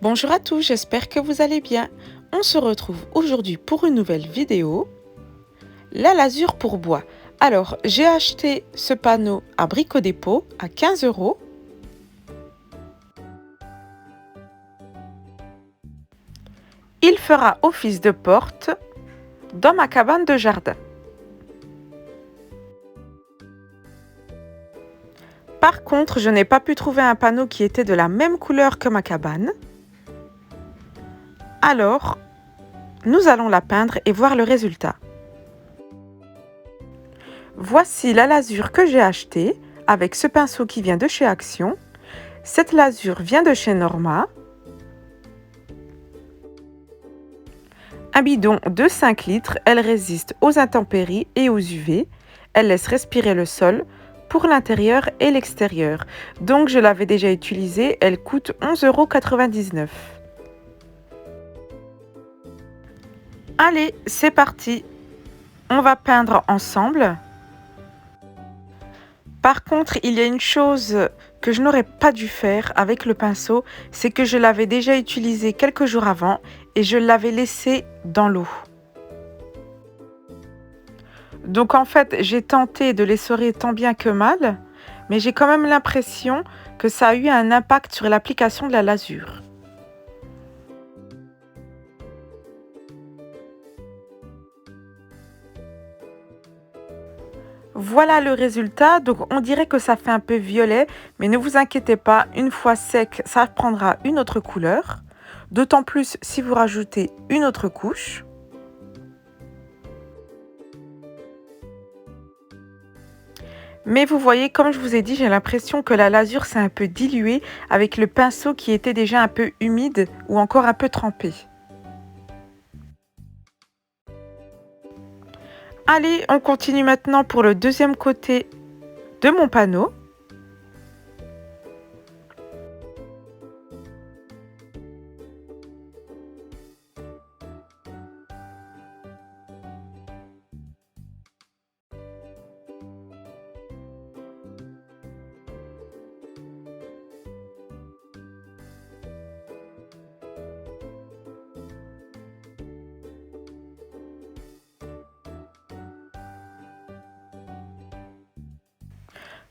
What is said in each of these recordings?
Bonjour à tous, j'espère que vous allez bien. On se retrouve aujourd'hui pour une nouvelle vidéo. La lasure pour bois. Alors, j'ai acheté ce panneau à Brico Dépôt à 15 €. Il fera office de porte dans ma cabane de jardin. Par contre, je n'ai pas pu trouver un panneau qui était de la même couleur que ma cabane. Alors, nous allons la peindre et voir le résultat. Voici la lasure que j'ai achetée avec ce pinceau qui vient de chez Action. Cette lasure vient de chez Norma. Un bidon de 5 litres, elle résiste aux intempéries et aux UV. Elle laisse respirer le sol pour l'intérieur et l'extérieur. Donc je l'avais déjà utilisée, elle coûte 11,99 €. Allez, c'est parti. On va peindre ensemble. Par contre, il y a une chose que je n'aurais pas dû faire avec le pinceau, c'est que je l'avais déjà utilisé quelques jours avant et je l'avais laissé dans l'eau. Donc en fait, j'ai tenté de l'essorer tant bien que mal, mais j'ai quand même l'impression que ça a eu un impact sur l'application de la lasure. Voilà le résultat, donc on dirait que ça fait un peu violet, mais ne vous inquiétez pas, une fois sec, ça prendra une autre couleur, d'autant plus si vous rajoutez une autre couche. Mais vous voyez, comme je vous ai dit, j'ai l'impression que la lasure s'est un peu diluée avec le pinceau qui était déjà un peu humide ou encore un peu trempé. Allez, on continue maintenant pour le deuxième côté de mon panneau.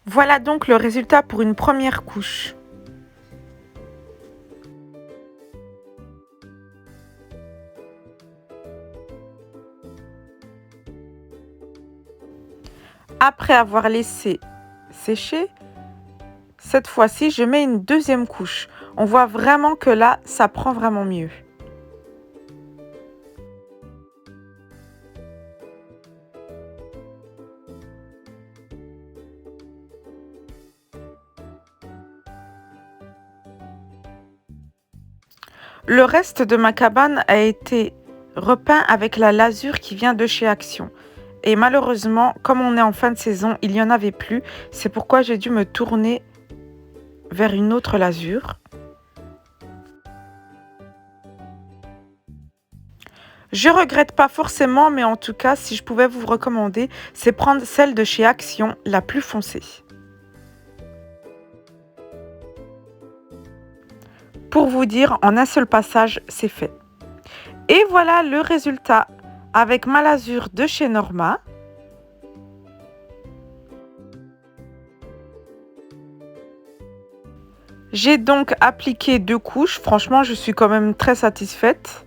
Voilà donc le résultat pour une première couche. Après avoir laissé sécher, cette fois-ci, je mets une deuxième couche. On voit vraiment que là, ça prend vraiment mieux. Le reste de ma cabane a été repeint avec la lasure qui vient de chez Action. Et malheureusement, comme on est en fin de saison, il n'y en avait plus. C'est pourquoi j'ai dû me tourner vers une autre lasure. Je regrette pas forcément, mais en tout cas, si je pouvais vous recommander, c'est prendre celle de chez Action, la plus foncée. Pour vous dire, en un seul passage, c'est fait. Et voilà le résultat avec ma lasure de chez Norma. J'ai donc appliqué 2 couches. Franchement, je suis quand même très satisfaite.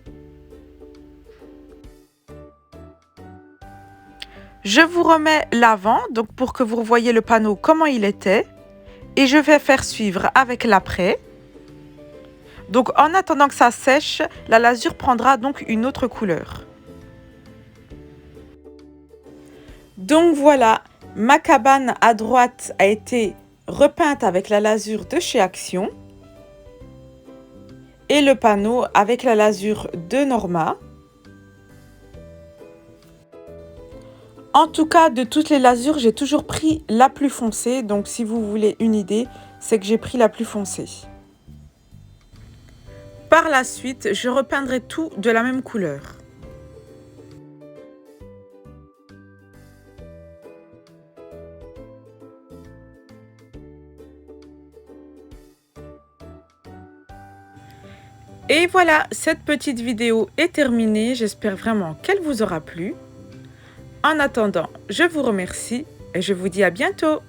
Je vous remets l'avant, donc pour que vous voyez le panneau comment il était. Et je vais faire suivre avec l'après. Donc en attendant que ça sèche, la lasure prendra donc une autre couleur. Donc voilà, ma cabane à droite a été repeinte avec la lasure de chez Action. Et le panneau avec la lasure de Norma. En tout cas, de toutes les lasures, j'ai toujours pris la plus foncée. Donc si vous voulez une idée, c'est que j'ai pris la plus foncée. Par la suite, je repeindrai tout de la même couleur. Et voilà, cette petite vidéo est terminée. J'espère vraiment qu'elle vous aura plu. En attendant, je vous remercie et je vous dis à bientôt.